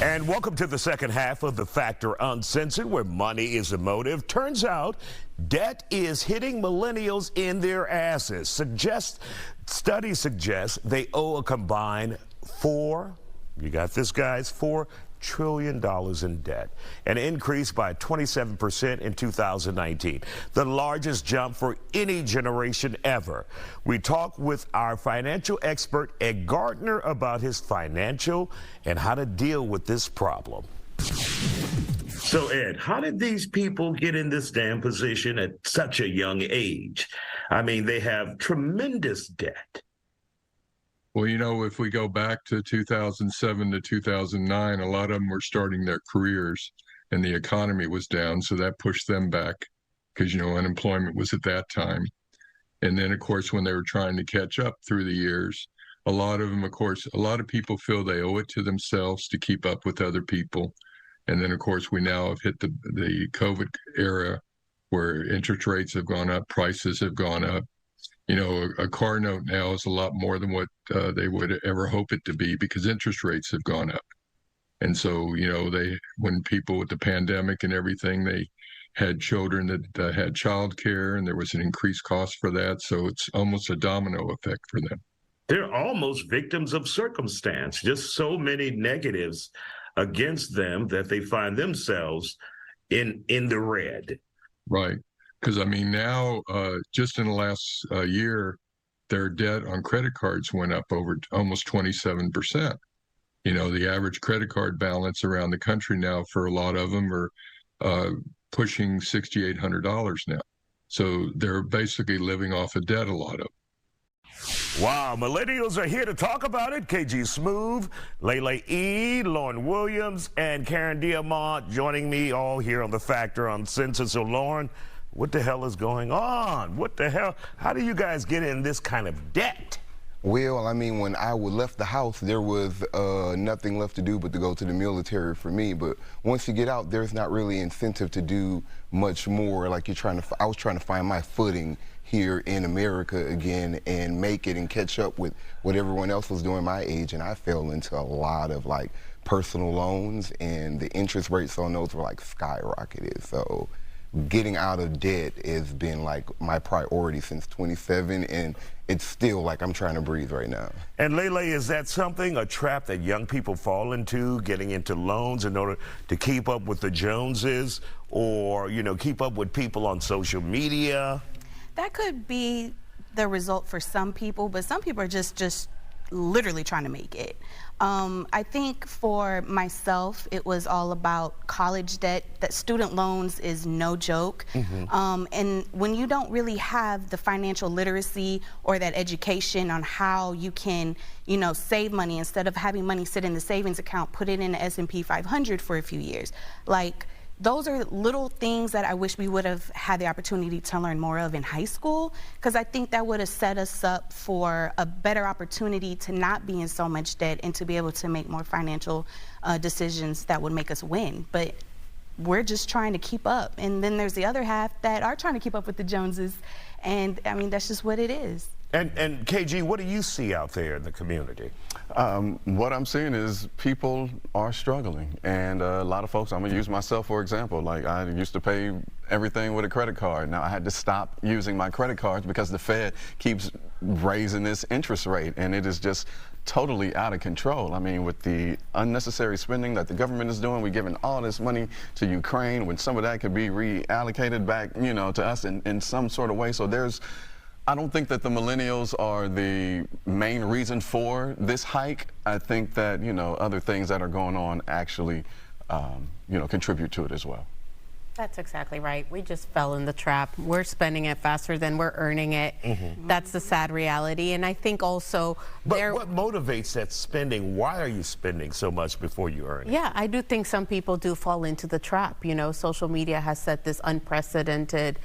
And welcome to the second half of the Factor Uncensored, where money is a motive. Turns out debt is hitting millennials in their asses. Studies suggest they owe a combined you got this guys, $4 trillion in debt, an increase by 27% in 2019, the largest jump for any generation ever. We talk with our financial expert, Ed Gardner, about his financial and how to deal with this problem. So, Ed, how did these people get in this damn position at such a young age? I mean, they have tremendous debt. Well, you know, if we go back to 2007 to 2009, a lot of them were starting their careers and the economy was down. So that pushed them back because, you know, unemployment was at that time. And then, of course, when they were trying to catch up through the years, a lot of them, of course, a lot of people feel they owe it to themselves to keep up with other people. And then, of course, we now have hit the COVID era where interest rates have gone up, prices have gone up. You know, a car note now is a lot more than what they would ever hope it to be because interest rates have gone up. And so, you know, when people with the pandemic and everything, they had children that had childcare and there was an increased cost for that. So it's almost a domino effect for them. They're almost victims of circumstance, just so many negatives against them that they find themselves in the red. Right. Because, I mean, now, just in the last year, their debt on credit cards went up over almost 27%. You know, the average credit card balance around the country now for a lot of them are pushing $6,800 now. So they're basically living off of debt, a lot of them. Wow, millennials are here to talk about it. KG Smooth, Lele E, Lauren Williams, and Karen Diamont joining me all here on the Factor Uncensored. So, Lauren, what the hell is going on? What the hell? How do you guys get in this kind of debt? Well, I mean, when I left the house, there was nothing left to do but to go to the military for me. But once you get out, there's not really incentive to do much more. Like I was trying to find my footing here in America again and make it and catch up with what everyone else was doing my age. And I fell into a lot of like personal loans, and the interest rates on those were like skyrocketed. So getting out of debt has been like my priority since 27, and it's still like I'm trying to breathe right now. And Lele, is that a trap that young people fall into, getting into loans in order to keep up with the Joneses, or, you know, keep up with people on social media? That could be the result for some people, but some people are just literally trying to make it. I think for myself, it was all about college debt. That student loans is no joke. And when you don't really have the financial literacy or that education on how you can, you know, save money instead of having money sit in the savings account, put it in the S&P 500 for a few years. Like, those are little things that I wish we would have had the opportunity to learn more of in high school, because I think that would have set us up for a better opportunity to not be in so much debt and to be able to make more financial decisions that would make us win. But we're just trying to keep up. And then there's the other half that are trying to keep up with the Joneses. And I mean, that's just what it is. And KG, what do you see out there in the community? What I'm seeing is people are struggling, and a lot of folks, I'm gonna use myself for example. Like, I used to pay everything with a credit card. Now I had to stop using my credit cards because the Fed keeps raising this interest rate, and it is just totally out of control. I mean, with the unnecessary spending that the government is doing, we're giving all this money to Ukraine when some of that could be reallocated back, you know, to us in some sort of way. So I don't think that the millennials are the main reason for this hike. I think that, you know, other things that are going on actually, you know, contribute to it as well. That's exactly right. We just fell in the trap. We're spending it faster than we're earning it. That's the sad reality. And I think also But what motivates that spending? Why are you spending so much before you earn it? Yeah, I do think some people do fall into the trap. You know, social media has set this unprecedented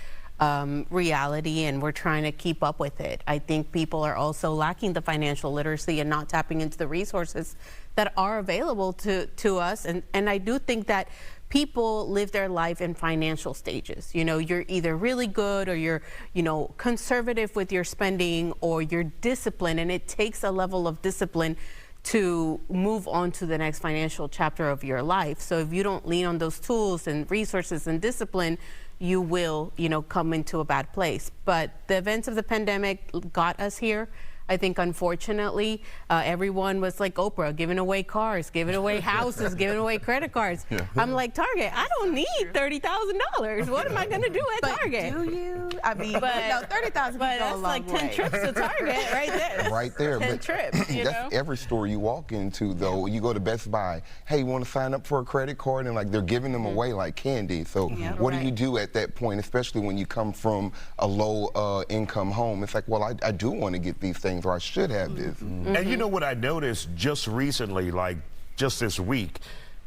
reality, and we're trying to keep up with it. I think people are also lacking the financial literacy and not tapping into the resources that are available to us. And I do think that people live their life in financial stages. You know, you're either really good or you're, you know, conservative with your spending, or you're disciplined, and it takes a level of discipline to move on to the next financial chapter of your life. So if you don't lean on those tools and resources and discipline, you will, come into a bad place. But the events of the pandemic got us here. I think, unfortunately, everyone was like Oprah, giving away cars, giving away houses, giving away credit cards. Yeah. I'm like, Target, I don't need $30,000. What am I going to do at Target? Do you? I mean, $30,000 but that's like 10 trips to Target right there. Right there. 10 trips, that's every store you walk into, though. You go to Best Buy, hey, you want to sign up for a credit card? And, like, they're giving them away like candy. So what do you do at that point, especially when you come from a low-income home? It's like, well, I do want to get these things, or I should have this. And you know what I noticed just recently, like just this week,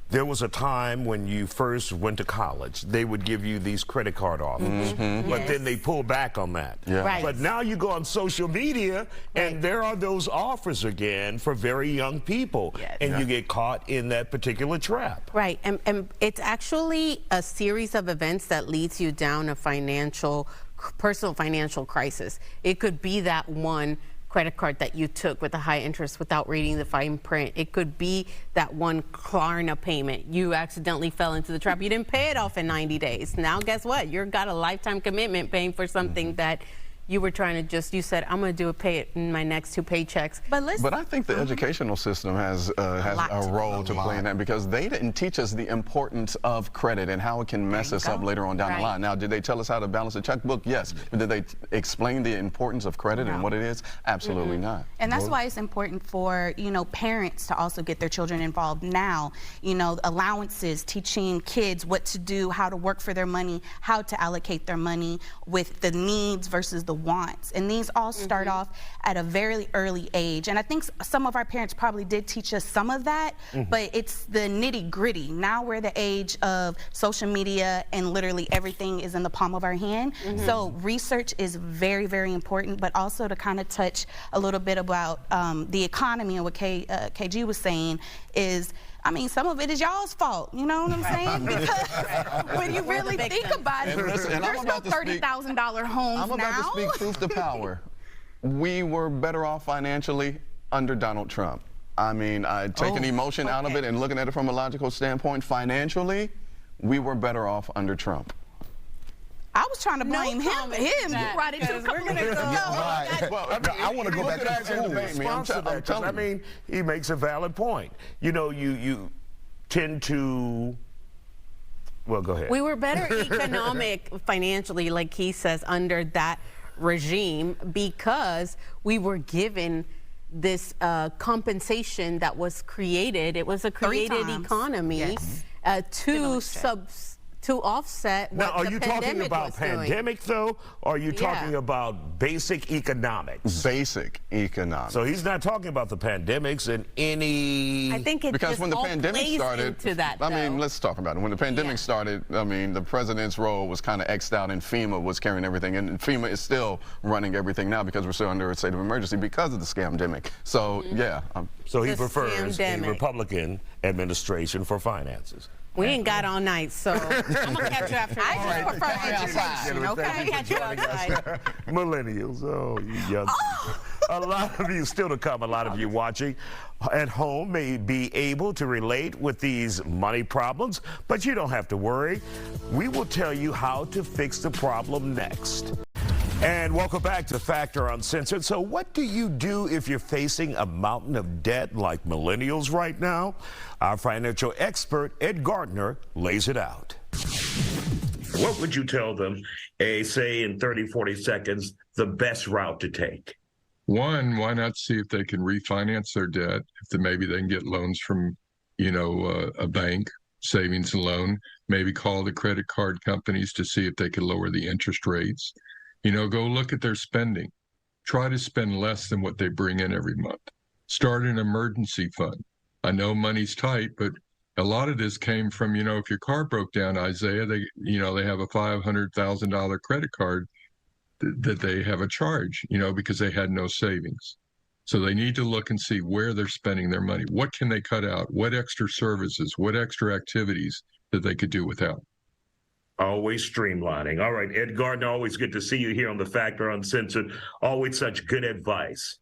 there was a time when you first went to college, they would give you these credit card offers, but then they pull back on that. Yeah. Right. But now you go on social media and there are those offers again for very young people, and you get caught in that particular trap. Right, and it's actually a series of events that leads you down a personal financial crisis. It could be that one credit card that you took with a high interest without reading the fine print. It could be that one Klarna payment. You accidentally fell into the trap. You didn't pay it off in 90 days. Now guess what? You've got a lifetime commitment paying for something that you were trying to you said, I'm going to pay it in my next 2 paychecks. But I think the educational system has a role to play in that, because they didn't teach us the importance of credit and how it can mess us up later on down the line. Now, did they tell us how to balance a checkbook? Yes. But did they explain the importance of credit and what it is? Absolutely not. And that's why it's important for, parents to also get their children involved now. Allowances, teaching kids what to do, how to work for their money, how to allocate their money with the needs versus the wants. And these all start off at a very early age. And I think some of our parents probably did teach us some of that, but it's the nitty gritty. Now we're the age of social media and literally everything is in the palm of our hand. So research is very, very important, but also to kind of touch a little bit about the economy and what KG was saying is, I mean, some of it is y'all's fault. You know what I'm saying? Because when you really think about it, there's no $30,000 homes I'm about to speak truth to power. We were better off financially under Donald Trump. I mean, taking emotion out of it and looking at it from a logical standpoint, financially, we were better off under Trump. I was trying to blame him. You brought it to the We're gonna go. Well, I want to go back to school. I mean, he makes a valid point. You tend to. Well, go ahead. We were better financially, like he says, under that regime because we were given this compensation that was created. It was a created economy to offset what now, are the you pandemic talking about was pandemic, though, or are you talking about basic economics? Basic economics. So he's not talking about the pandemics and any... I think it because just when the all pandemic plays started, into that, I mean, let's talk about it. When the pandemic started, I mean, the president's role was kind of X'd out and FEMA was carrying everything. And FEMA is still running everything now because we're still under a state of emergency because of the scamdemic. So, yeah. So he The prefers a scamdemic. Republican administration for finances. We ain't got all night, so I'm gonna catch you after. I just prefer education, okay? Catch you outside. Millennials, you young people. A lot of you, still to come, a lot of you watching at home may be able to relate with these money problems, but you don't have to worry. We will tell you how to fix the problem next. And welcome back to Factor Uncensored. So what do you do if you're facing a mountain of debt like millennials right now? Our financial expert, Ed Gardner, lays it out. What would you tell them, say in 30, 40 seconds, the best route to take? One, why not see if they can refinance their debt? Maybe they can get loans from, a bank, savings and loan. Maybe call the credit card companies to see if they can lower the interest rates. Go look at their spending. Try to spend less than what they bring in every month. Start an emergency fund. I know money's tight, but a lot of this came from, if your car broke down, Isaiah, they have a $500,000 credit card that they have a charge, because they had no savings. So they need to look and see where they're spending their money. What can they cut out? What extra services, what extra activities that they could do without? Always streamlining. All right, Ed Gardner, always good to see you here on the Factor Uncensored. Always such good advice.